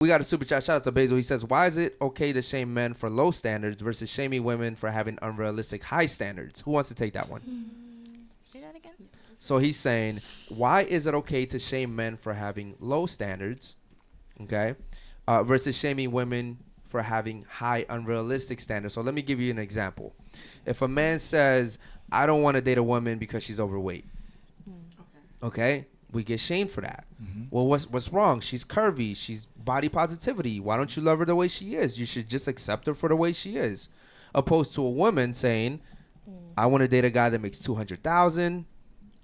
We got a super chat. Shout out to Basil. He says, why is it okay to shame men for low standards versus shaming women for having unrealistic high standards? Who wants to take that one? Say that again. So he's saying, why is it okay to shame men for having low standards, okay, versus shaming women for having high unrealistic standards? So let me give you an example. If a man says, I don't want to date a woman because she's overweight, okay, we get shamed for that. Well, what's wrong? She's curvy. She's body positivity. Why don't you love her the way she is? You should just accept her for the way she is. Opposed to a woman saying, I want to date a guy that makes $200,000.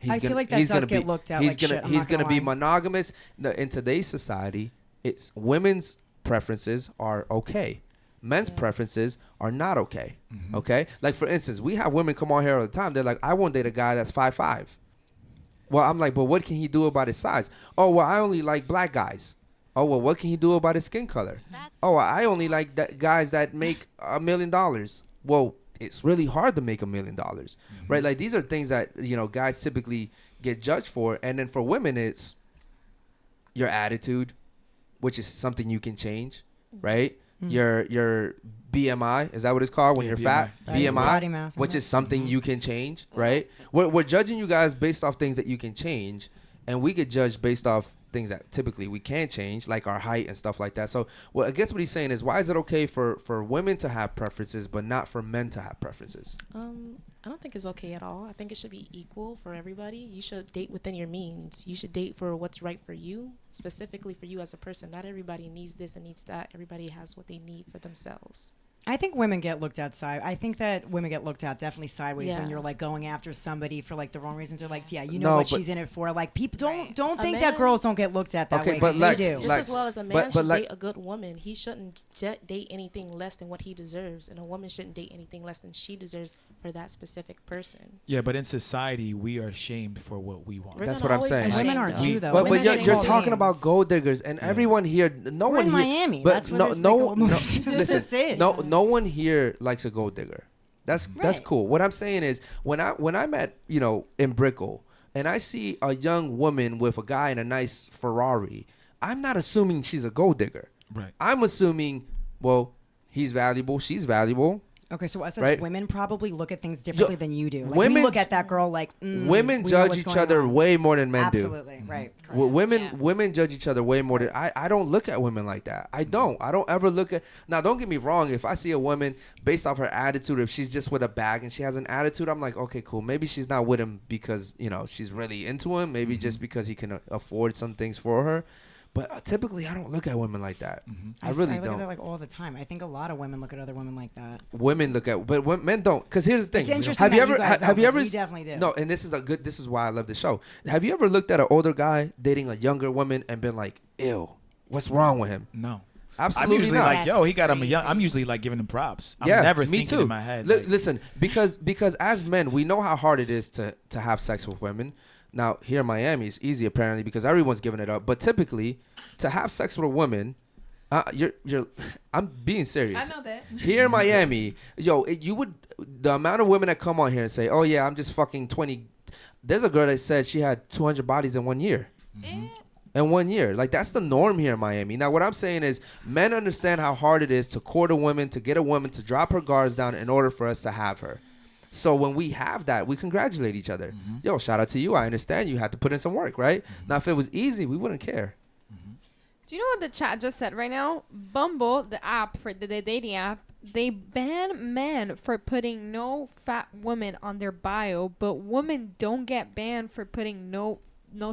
I feel like that does get looked at like shit. He's gonna be monogamous. In today's society, it's women's preferences are okay. Men's preferences are not okay. Okay? Like, for instance, we have women come on here all the time. They're like, I won't date a guy that's 5'5". Well, I'm like, but what can he do about his size? Oh, well, I only like black guys. Oh, well, what can he do about his skin color? Oh, I only like guys that make $1 million. Well, it's really hard to make $1 million, right? Like, these are things that, you know, guys typically get judged for. And then for women, it's your attitude, which is something you can change, right? Your BMI, is that what it's called when you're fat? BMI, body mass, which is something you can change, right? We're judging you guys based off things that you can change, and we get judged based off things that typically we can't change, like our height and stuff like that. So, well, I guess what he's saying is, why is it okay for women to have preferences but not for men to have preferences? I don't think it's okay at all. I think it should be equal for everybody. You should date within your means. You should date for what's right for you, specifically for you as a person. Not everybody needs this and needs that. Everybody has what they need for themselves. I think women get looked at I think that women get looked at definitely sideways when Yeah. you're like going after somebody for like the wrong reasons. They're like, yeah, you No, know what but- she's in it for. Like, people don't A think man- that girls don't get looked at that Okay, way. but 'cause Lex- they do. Just Lex, as well as a but- man but should like- date a good woman, he shouldn't date anything less than what he deserves, and a woman shouldn't date anything less than she deserves for that specific person. Yeah, but in society, we are shamed for what we want. We're That's gonna what I'm always saying. be And women shamed, are though. too, though. But Women you're shame talking about names. gold diggers, and everyone here, no We're one in here, Miami. but That's where no, there's, no, like, no, almost- listen, That's it. no one here likes a gold digger. That's Right. cool. What I'm saying is, when I'm at, you know, in Brickell, and I see a young woman with a guy in a nice Ferrari, I'm not assuming she's a gold digger. Right. I'm assuming, well, he's valuable, she's valuable. Okay, so us as Right. women probably look at things differently than you do. Like, women- we look at that girl like Women we know judge what's each going other on. way more than men do. Absolutely, right. Women judge each other way more than I don't look at women like that. I don't ever look at. Now, don't get me wrong, if I see a woman based off her attitude, if she's just with a bag and she has an attitude, I'm like, okay, cool, maybe she's not with him because, you know, she's really into him, maybe just because he can afford some things for her. But typically I don't look at women like that. I really look don't. at it like all the time. I think a lot of women look at other women like that. Women look at, but men don't. Because here's the thing. It's interesting Have you that ever? you guys Have don't, you ever? 'cause we definitely do. No, and this is why I love the show. Have you ever looked at an older guy dating a younger woman and been like, ew, what's wrong with him? No. Absolutely I'm usually not. like, yo, he got him a That's young. crazy. I'm usually like giving him props. I'm Yeah, never me thinking too. in my head. Listen, because as men, we know how hard it is to have sex with women. Now, here in Miami, it's easy apparently because everyone's giving it up. But typically, to have sex with a woman, I'm being serious. I know that. Here in Miami, the amount of women that come on here and say, oh yeah, I'm just fucking 20. There's a girl that said she had 200 bodies in 1 year. In 1 year. Like, that's the norm here in Miami. Now, what I'm saying is, men understand how hard it is to court a woman, to get a woman to drop her guards down in order for us to have her. So when we have that, we congratulate each other. Yo, shout out to you. I understand you had to put in some work, right? Now, if it was easy, we wouldn't care. Do you know what the chat just said right now? Bumble, the app for the dating app, they ban men for putting no fat women on their bio, but women don't get banned for putting no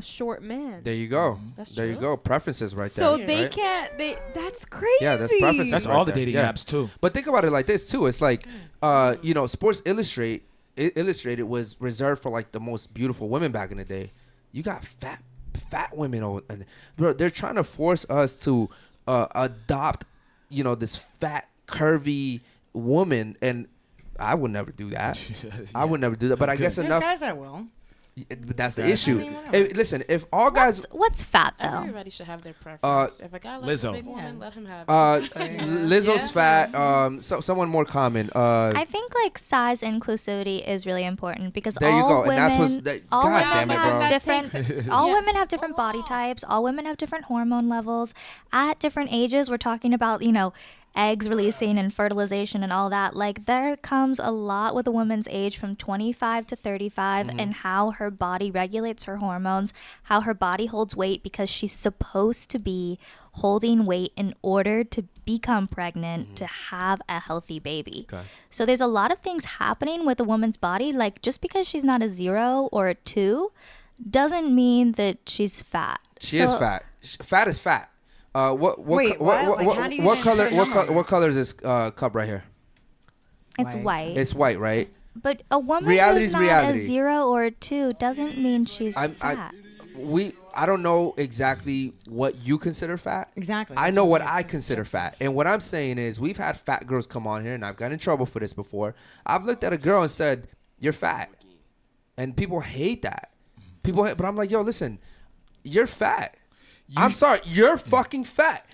short man. There you go. That's There you true. go. Preferences right So there. they right? can't. That's crazy. Yeah, that's preferences. that's right all the there. dating Yeah. apps too. But think about it like this too. It's like, Sports Illustrated was reserved for like the most beautiful women back in the day. You got fat women, and bro, they're trying to force us to adopt, this fat, curvy woman, and I would never do that. I would never do that. But I guess There's enough. guys that will. But that's the Okay. issue. I mean, whatever. Listen, if all guys, What's fat though? Everybody should have their preference. If a guy likes a Lizzo. big woman, Yeah. let him have Lizzo's fat. Someone more common. I think like size inclusivity is really important because There you all go, and women, that's what's. all God women damn it, have bro. different. All Yeah. women have different body types. All women have different hormone levels at different ages. We're talking about eggs releasing and fertilization and all that. Like there comes a lot with a woman's age from 25 to 35 and how her body regulates her hormones, how her body holds weight because she's supposed to be holding weight in order to become pregnant to have a healthy baby. Okay. So there's a lot of things happening with a woman's body. Like just because she's not a 0 or a 2 doesn't mean that she's fat. She is fat. Fat is fat. What Wait, what? Like, how do you what even color put a number on what color is this cup right here? It's White. white. It's white, right? But a woman Reality's who's not reality. a 0 or a 2 doesn't mean she's I fat. don't know exactly what you consider fat. Exactly. I That's know what what I'm saying. I It's consider subjective. fat. And what I'm saying is we've had fat girls come on here and I've gotten in trouble for this before. I've looked at a girl and said, "You're fat." And people hate that. But I'm like, "Yo, listen. You're fat. I'm sorry. You're fucking fat.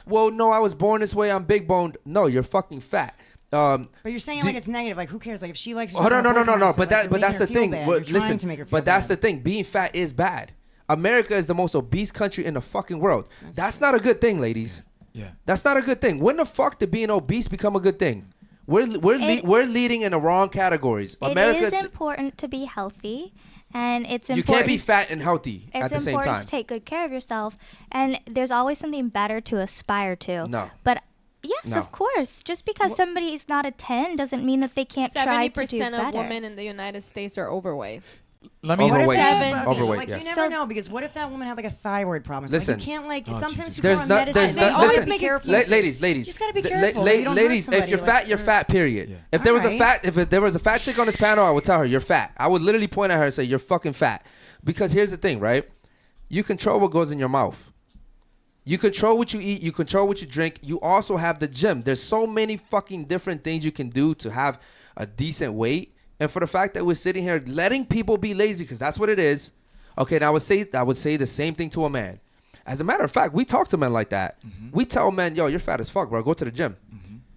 Well, no, I was born this way. I'm big boned. No, you're fucking fat. But you're saying like it's negative. Like who cares? Like if she likes. Oh, no. But that's the thing. Well, Well, listen, but that's the thing. Being fat is bad. America is the most obese country in the fucking world. That's not a good thing, ladies. Yeah. That's not a good thing. When the fuck did being obese become a good thing? We're leading in the wrong categories. It is important to be healthy, and it's important. You can't be fat and healthy at the same It's important time. to take good care of yourself, and there's always something better to aspire to. No. But yes, No. of course. Just because somebody is not a 10 doesn't mean that they can't try to do 70% better. of women in the United States are overweight. Let me Overweight. Seven. Overweight, Like yeah. you never So- know because what if that woman had like a thyroid problem? So, Listen. like, you can't like sometimes Jesus people are on medicine. there's They not, always listen, make careful. excuses. ladies, You just gotta be careful. You don't hurt ladies, if somebody, you're like, fat, you're fat. Period. Yeah. If there was Alright. if there was a fat chick on this panel, I would tell her you're fat. I would literally point at her and say you're fucking fat. Because here's the thing, right? You control what goes in your mouth. You control what you eat. You control what you drink. You also have the gym. There's so many fucking different things you can do to have a decent weight. And for the fact that we're sitting here letting people be lazy, because that's what it is. Okay, and I would say the same thing to a man. As a matter of fact, we talk to men like that. We tell men, "Yo, you're fat as fuck, bro. Go to the gym."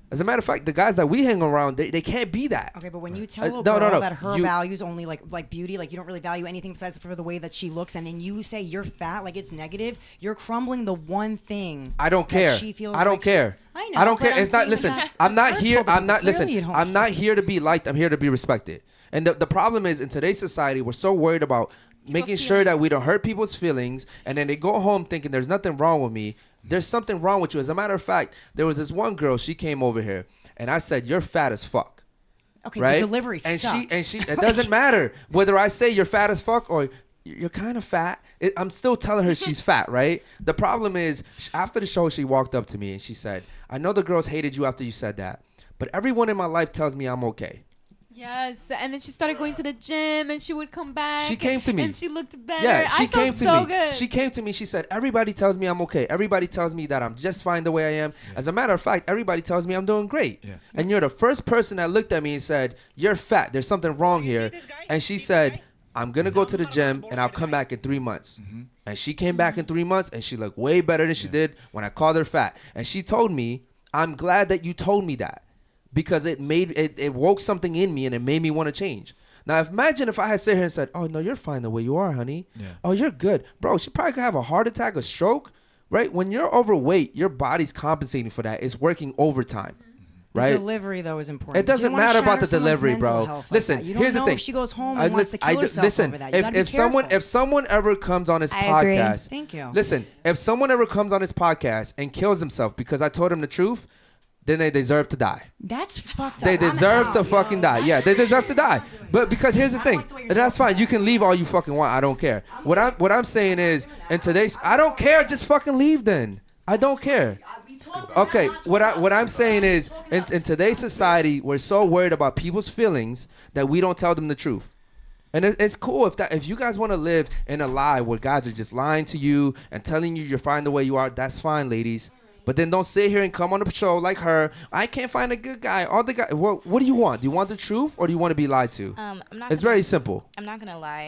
As a matter of fact, the guys that we hang around, they can't be that. Okay, but when you tell a No, girl no. that her You- values only like beauty, like you don't really value anything besides for the way that she looks, and then you say you're fat, like it's negative, you're crumbling the one thing. I don't that care. She feels I don't like care. I know. I don't but care. I'm It's not. saying Listen, that's I'm not hurtful here. to I'm not. people. Listen, Clearly you don't I'm not care. here to be liked. I'm here to be respected. And the problem is, in today's society, we're so worried about making sure that we don't hurt people's feelings, and then they go home thinking there's nothing wrong with me. There's something wrong with you. As a matter of fact, there was this one girl. She came over here, and I said, "You're fat as fuck." Okay, Right? the delivery and sucks. she. It doesn't matter whether I say you're fat as fuck or you're kind of fat. I'm still telling her she's fat, right? The problem is, after the show, she walked up to me and she said, "I know the girls hated you after you said that, but everyone in my life tells me I'm okay." Yes, and then she started going to the gym, and she would come back. She came to me. and she looked better. Yeah, she I came felt to so me. Good. She came to me. She said, "Everybody tells me I'm okay. Everybody tells me that I'm just fine the way I am. As a matter of fact, everybody tells me I'm doing great." Yeah. And you're the first person that looked at me and said, "You're fat. There's something wrong here." And she said, "I'm gonna go to the gym and I'll come back in 3 months." And she came back in 3 months and she looked way better than she did when I called her fat. And she told me, "I'm glad that you told me that." Because it woke something in me and it made me want to change. Now, imagine if I had sat here and said, "Oh, no, you're fine the way you are, honey. Yeah. Oh, you're good." Bro, she probably could have a heart attack, a stroke, right? When you're overweight, your body's compensating for that. It's working overtime, right? The delivery though is important. It 'cause you doesn't don't wanna matter about shatter the someone's delivery, mental bro. health like Listen, that. You don't here's the know thing. if she goes home and wants to kill herself listen, over that. You gotta be if someone careful. ever comes on this I agree. podcast, Thank you. Listen, if someone ever comes on this podcast and kills himself because I told him the truth, then they deserve to die. That's fucked up. They I'm deserve out, to yo. fucking die. Yeah, they deserve to die. But because here's the I don't thing, like the way you're and that's talking fine. You can leave all you fucking want. I don't care. What I'm saying is, in today's, I don't care. Just fucking leave then. I don't care. Okay, what I'm saying is, in today's society, we're so worried about people's feelings that we don't tell them the truth. And it's cool if you guys want to live in a lie where guys are just lying to you and telling you you're fine the way you are. That's fine, ladies. But then don't sit here and come on the show like her. I can't find a good guy. All the guy. What do you want? Do you want the truth or do you want to be lied to? I'm not. It's gonna, very simple. I'm not gonna lie.